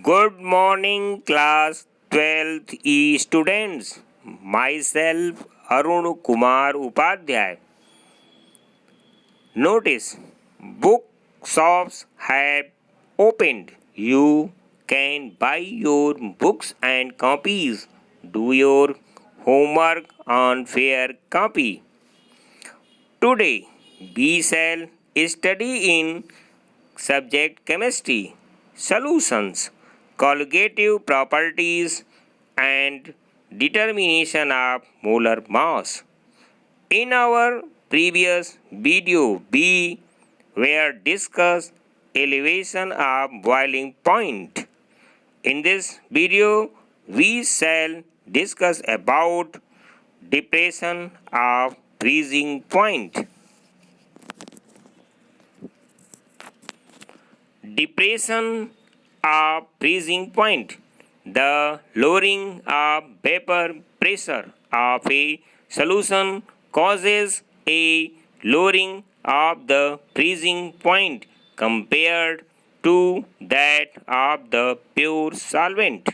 Good morning, class 12th E students. Myself, Arun Kumar Upadhyay. Notice, bookshops have opened. You can buy your books and copies. Do your homework on fair copy. Today, we shall study in subject chemistry, solutions, colligative properties, and determination of molar mass. In our previous video, we were discussed elevation of boiling point. In this video, we shall discuss about depression of freezing point. Depression of freezing point. The lowering of vapor pressure of a solution causes a lowering of the freezing point compared to that of the pure solvent.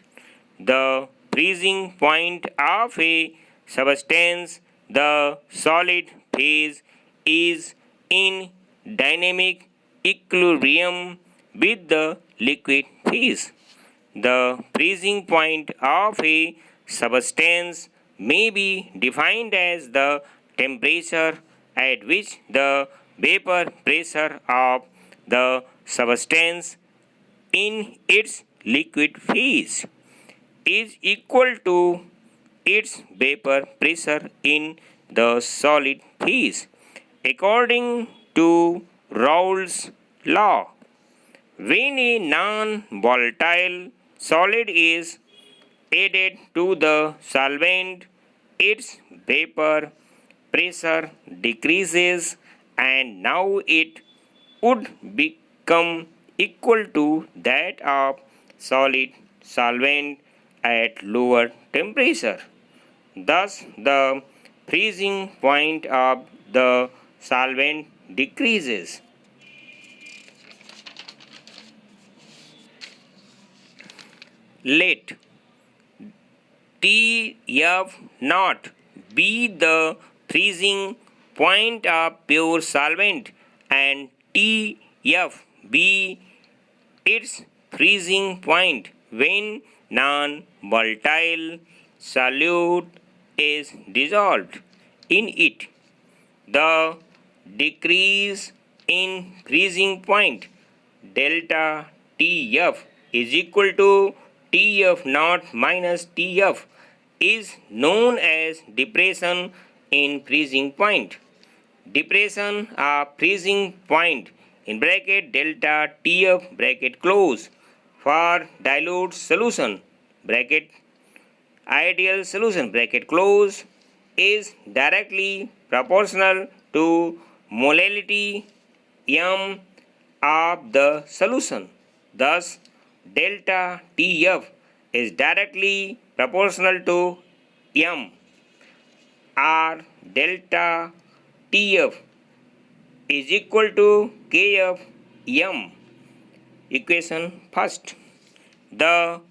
The freezing point of a substance, the solid phase, is in dynamic equilibrium with the liquid phase. The freezing point of a substance may be defined as the temperature at which the vapor pressure of the substance in its liquid phase is equal to its vapor pressure in the solid phase. According to Raoult's law, when a non-volatile solid is added to the solvent, its vapor pressure decreases and now it would become equal to that of solid solvent at lower temperature. Thus, the freezing point of the solvent decreases. Let Tf naught be the freezing point of pure solvent and Tf be its freezing point when non-volatile solute is dissolved in it. The decrease in freezing point delta Tf is equal to Tf naught minus Tf is known as depression in freezing point. Depression of freezing point in bracket delta Tf bracket close for dilute solution bracket ideal solution bracket close is directly proportional to molality m of the solution. Thus, delta Tf is directly proportional to m or delta Tf is equal to Kf m. Equation first. The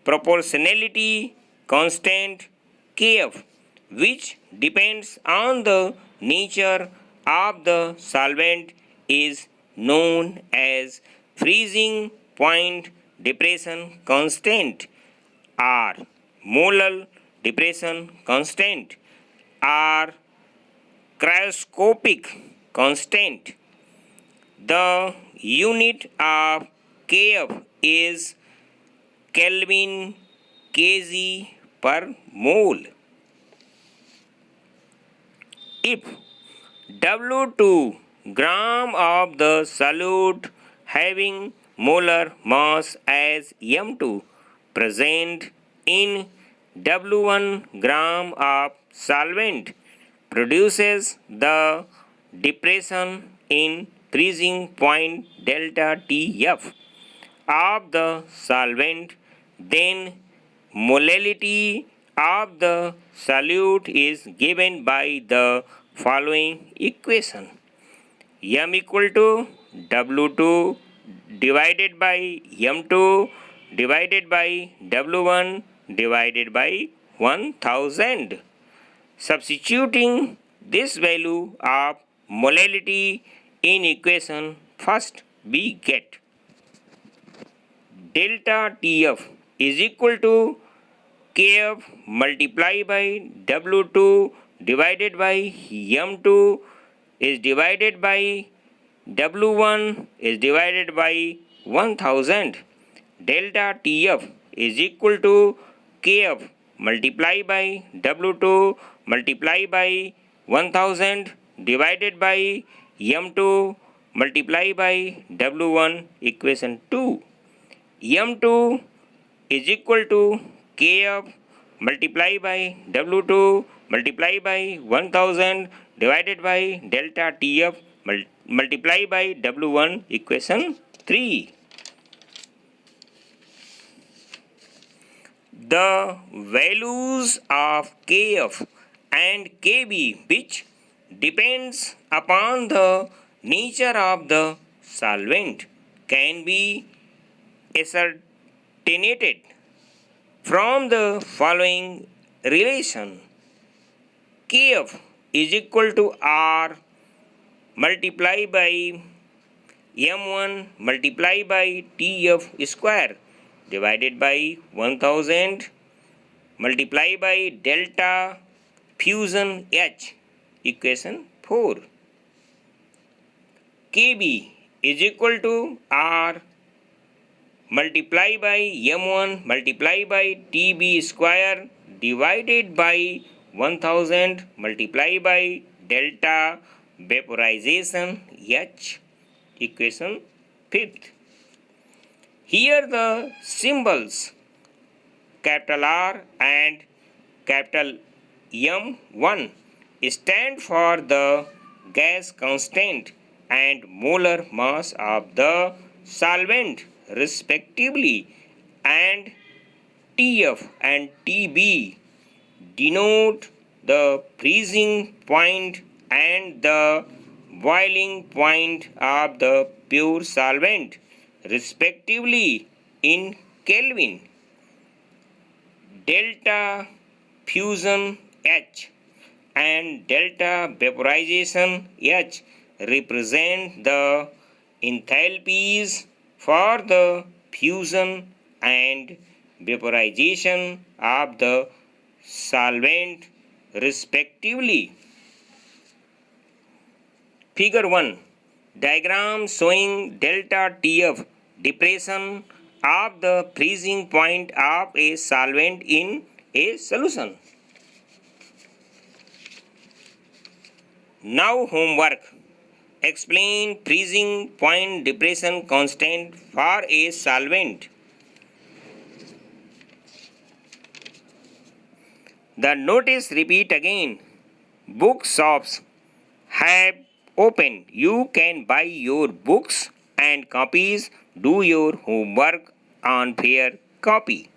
proportionality constant Kf, which depends on the nature of the solvent, is known as freezing point depression constant or molar depression constant or cryoscopic constant. The unit of Kf is Kelvin kg per mole. If W2 gram of the solute having molar mass as M2 present in W1 gram of solvent produces the depression in freezing point delta Tf of the solvent, then molality of the solute is given by the following equation. M equal to W2 divided by M2 divided by W1 divided by 1000. Substituting this value of molality in equation first, we get delta TF is equal to Kf multiplied by W2 divided by M2 is divided by W1 is divided by 1000. Delta TF is equal to Kf multiplied by W2 multiplied by 1000 divided by M2 multiplied by W1 equation 2. M2 is equal to Kf multiplied by W2 multiplied by 1000 divided by delta TF multiplied by W1 equation 3. The values of Kf and Kb, which depends upon the nature of the solvent, can be ascertained from the following relation. Kf is equal to R multiplied by M1 multiplied by Tf square divided by 1000 multiplied by delta fusion H equation 4. Kb is equal to R multiplied by M1 multiplied by Tb square divided by 1000 multiplied by delta vaporization H equation 5th. Here the symbols capital R and capital M1 stand for the gas constant and molar mass of the solvent respectively, and Tf and Tb denote the freezing point and the boiling point of the pure solvent respectively in Kelvin. Delta fusion H and delta vaporization H represent the enthalpies for the fusion and vaporization of the solvent respectively. Figure 1. Diagram showing delta TF depression of the freezing point of a solvent in a solution. Now homework. Explain freezing point depression constant for a solvent. The notice repeat again. Bookshops have opened. You can buy your books and copies. Do your homework on fair copy.